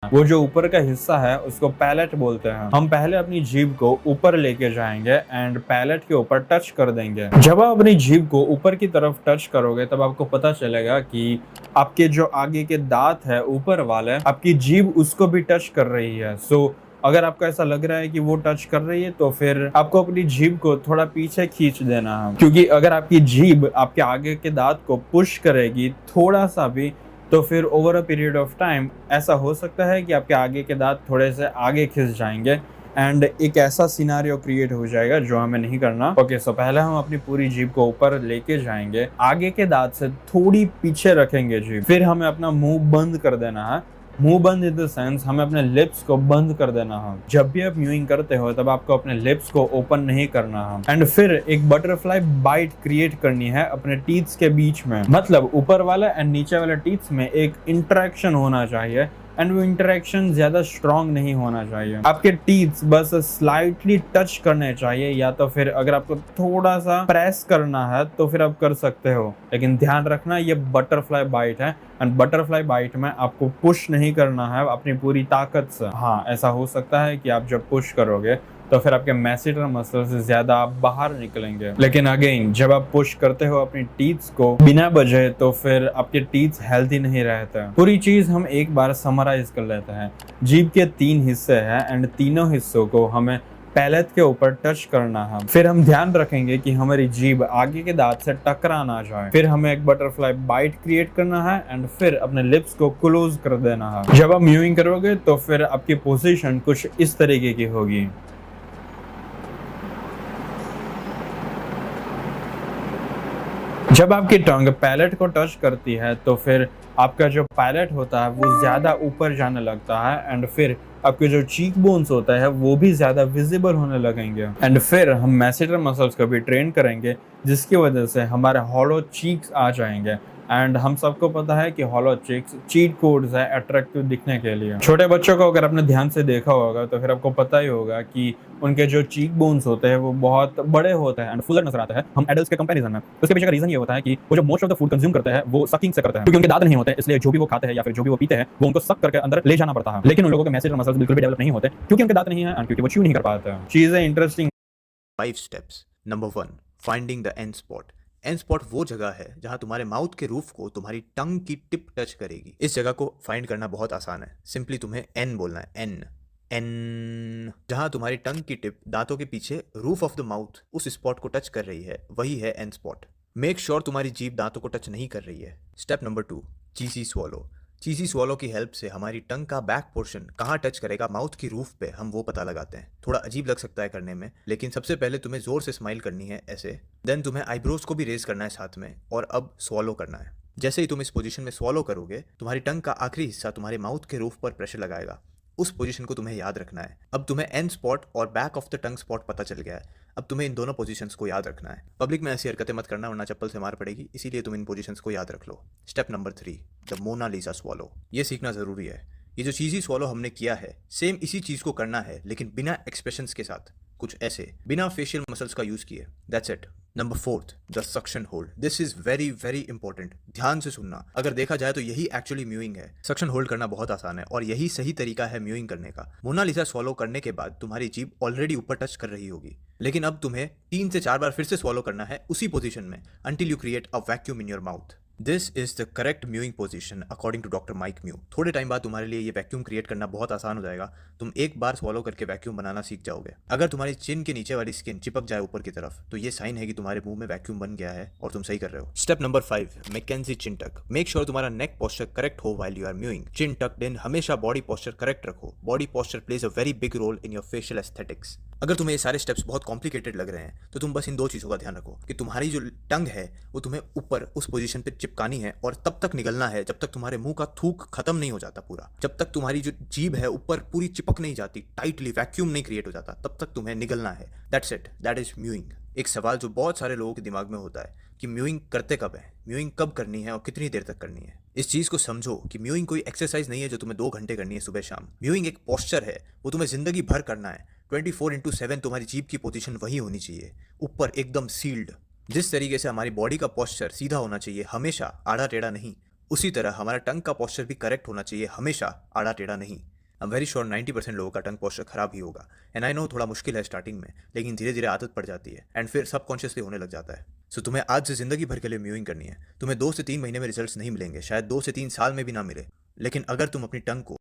वो जो ऊपर का हिस्सा है उसको पैलेट बोलते हैं। हम पहले अपनी जीभ को ऊपर लेके जाएंगे एंड पैलेट के ऊपर टच कर देंगे। जब आप अपनी जीभ को ऊपर की तरफ टच करोगे तब आपको पता चलेगा कि आपके जो आगे के दांत है ऊपर वाले, आपकी जीभ उसको भी टच कर रही है। सो अगर आपको ऐसा लग रहा है कि वो टच कर रही है तो फिर आपको अपनी जीभ को थोड़ा पीछे खींच देना है, क्योंकि अगर आपकी जीभ आपके आगे के दांत को पुश करेगी थोड़ा सा भी तो फिर over a period of time ऐसा हो सकता है कि आपके आगे के दांत थोड़े से आगे खिंच जाएंगे एंड एक ऐसा सिनारियो क्रिएट हो जाएगा जो हमें नहीं करना। ओके, सो पहले हम अपनी पूरी जीभ को ऊपर लेके जाएंगे, आगे के दांत से थोड़ी पीछे रखेंगे जीभ, फिर हमें अपना मुंह बंद कर देना है। मुंह बंद इन द सेंस हमें अपने लिप्स को बंद कर देना है। जब भी आप म्यूइंग करते हो तब आपको अपने लिप्स को ओपन नहीं करना है एंड फिर एक बटरफ्लाई बाइट क्रिएट करनी है अपने टीथ्स के बीच में। मतलब ऊपर वाला एंड नीचे वाले टीथ्स में एक इंटरेक्शन होना चाहिए एंड वो इंटरेक्शन ज्यादा स्ट्रांग नहीं होना चाहिए। आपके टीथ्स बस स्लाइटली टच करने चाहिए, या तो फिर अगर आपको थोड़ा सा प्रेस करना है तो फिर आप कर सकते हो, लेकिन ध्यान रखना ये बटरफ्लाई बाइट है एंड बटरफ्लाई बाइट में आपको पुश नहीं करना है अपनी पूरी ताकत से। हाँ, ऐसा हो सकता है कि आप जब पुश करोगे तो फिर आपके मैसेटर मसल से ज्यादा आप बाहर निकलेंगे, लेकिन अगेन जब आप पुश करते हो अपनी टीथ्स को बिना वजह तो फिर आपके टीथ्स हेल्थी नहीं रहते। पूरी चीज हम एक बार समराइज कर लेते हैं। जीभ के 3 हिस्से हैं एंड तीनों हिस्सों को हमें पैलेट के ऊपर टच करना है। फिर हम ध्यान रखेंगे कि हमारी जीभ आगे के दांत से टकरा ना जाए। फिर हमें एक बटरफ्लाई बाइट क्रिएट करना है एंड फिर अपने लिप्स को क्लोज कर देना है। जब आप म्यूइंग करोगे तो फिर आपकी पोजीशन कुछ इस तरीके की होगी। जब आपकी टंग पैलेट को टच करती है तो फिर आपका जो पैलेट होता है वो ज्यादा ऊपर जाने लगता है एंड फिर आपके जो चीक बोन्स होता है वो भी ज्यादा विजिबल होने लगेंगे एंड फिर हम मैसेटर मसल्स को भी ट्रेन करेंगे, जिसकी वजह से हमारे हॉलो चीक्स आ जाएंगे एंड हम सबको पता है कि हॉलो चीक्स चीट कोड्स है अट्रैक्टिव दिखने के लिए। छोटे बच्चों को अगर आपने ध्यान से देखा होगा तो फिर आपको पता ही होगा कि उनके जो चीक बोन्स होते हैं वो बहुत बड़े होते हैं एंड फुलर नजर आता है हम एडल्ट्स के कंपैरिजन में। उसके पीछे का रीजन ये होता है कि वो जो most of the food consume करते हैं वो सकिंग से करते हैं, क्योंकि उनके दांत नहीं होते, इसलिए जो भी वो खाते हैं या फिर जो भी वो पीते हैं वो उनको सक करके अंदर ले जाना पड़ता है। लेकिन उन लोगों के मैसेटर मसल्स बिल्कुल भी डेवलप नहीं होते क्योंकि उनके दांत नहीं है एंड क्योंकि वो च्यू नहीं कर पाते हैं। चीजें interesting. 5 steps. Number 1, finding the end spot. And spot वो जगह है जहां तुम्हारे माउथ के रूफ को तुम्हारी टंग की टिप टच करेगी। इस जगह को फाइंड करना बहुत आसान है। सिंपली तुम्हें एन बोलना है, एन एन। जहां तुम्हारी टंग की टिप दांतों के पीछे रूफ ऑफ द माउथ उस स्पॉट को टच कर रही है वही है एन स्पॉट। मेक श्योर तुम्हारी जीभ दांतों को टच नहीं कर रही है। Step number 2, cheesy swallow. Cheesy swallow की हेल्प से हमारी टंग का बैक पोर्शन कहाँ टच करेगा माउथ की रूफ पे हम वो पता लगाते हैं। थोड़ा अजीब लग सकता है करने में, लेकिन सबसे पहले तुम्हें जोर से स्माइल करनी है ऐसे, देन तुम्हें आईब्रोज को भी रेज करना है साथ में, और अब स्वॉलो करना है। जैसे ही तुम इस पोजीशन में स्वॉलो करोगे तुम्हारी टंग का आखिरी हिस्सा तुम्हारे माउथ के रूफ पर प्रेशर लगाएगा। उस पोजीशन को तुम्हें याद रखना है। अब तुम्हें एंड स्पॉट और back of the tongue spot पता चल गया है। अब तुम्हें इन दोनों पोजीशंस को याद रखना है। पब्लिक में ऐसी हरकतें मत करना वरना चप्पल से मार पड़ेगी, इसीलिए तुम इन पोजीशंस को याद रख लो। Step number 3, the Mona Lisa swallow. ये सीखना जरूरी है। ये जो चीजी स्वॉलो हमने किया है सेम इसी चीज को करना है, लेकिन बिना एक्सप्रेशंस के साथ, कुछ ऐसे, बिना फेशियल मसल्स का यूज किए। That's it. Number 4, the suction hold. This is very very important. ध्यान से सुनना। अगर देखा जाए तो यही एक्चुअली म्यूइंग है। सक्शन होल्ड करना बहुत आसान है और यही सही तरीका है म्यूइंग करने का। मोनालिसा स्वॉलो करने के बाद तुम्हारी जीभ ऑलरेडी ऊपर टच कर रही होगी, लेकिन अब तुम्हें 3 से 4 बार फिर से स्वॉलो करना है उसी पोजीशन में until you create a vacuum in your mouth. This is the correct mewing position according to Dr. Mike Mew. थोड़े टाइम बाद तुम्हारे लिए ये वैक्यूम क्रिएट करना बहुत आसान हो जाएगा। तुम एक बार स्वॉलो करके वैक्यूम बनाना सीख जाओगे। अगर तुम्हारी चिन के नीचे वाली स्किन चिपक जाए ऊपर की तरफ तो ये साइन है कि तुम्हारे मुंह में वैक्यूम बन गया है और तुम सही कर रहे हो। स्टेप नंबर 5, मैकेंजी चिन टक। मेक श्योर तुम्हारा नेक पोस्चर करेक्ट हो while you are mewing. Chin tucked in. हमेशा बॉडी पोस्चर करेक्ट रखो। Body posture plays a very big role in your facial aesthetics. अगर तुम्हें ये सारे स्टेप्स बहुत कॉम्प्लिकेटेड लग रहे हैं तो तुम बस इन 2 चीज़ों का ध्यान रखो कि तुम्हारी जो टंग है वो तुम्हें ऊपर उस पोजीशन पे चिपकानी है और तब तक निगलना है जब तक तुम्हारे मुंह का थूक खत्म नहीं हो जाता पूरा। जब तक तुम्हारी जो जीभ है ऊपर पूरी चिपक नहीं जाती, टाइटली वैक्यूम नहीं क्रिएट हो जाता, तब तक तुम्हें निगलना है। That's it, that is mowing. एक सवाल जो बहुत सारे लोगों के दिमाग में होता है कि म्यूइंग करते कब है, म्यूइंग कब करनी है और कितनी देर तक करनी है। इस चीज को समझो कि म्यूइंग कोई एक्सरसाइज नहीं है जो तुम्हें 2 घंटे करनी है सुबह शाम। म्यूइंग एक पोस्चर है, वो तुम्हें जिंदगी भर करना है। 24/7 तुम्हारी जीभ की पोजीशन वही होनी चाहिए, ऊपर एकदम सील्ड। जिस तरीके से हमारी बॉडी का पोस्चर सीधा होना चाहिए हमेशा, आड़ा टेढ़ा नहीं, उसी तरह हमारा टंग का पोस्चर भी करेक्ट होना चाहिए हमेशा, आड़ा टेढ़ा नहीं। आई एम वेरी श्योर 90% लोगों का टंग पोस्चर खराब ही होगा। एंड आई नो थोड़ा मुश्किल है स्टार्टिंग में, लेकिन धीरे धीरे आदत पड़ जाती है एंड फिर सबकॉन्शियसली होने लग जाता है। सो तुम्हें आज से जिंदगी भर के लिए म्यूइंग करनी है। तुम्हें 2 से 3 महीने में रिजल्ट्स नहीं मिलेंगे, शायद 2 से 3 साल में भी ना मिले, लेकिन अगर तुम अपनी टंग को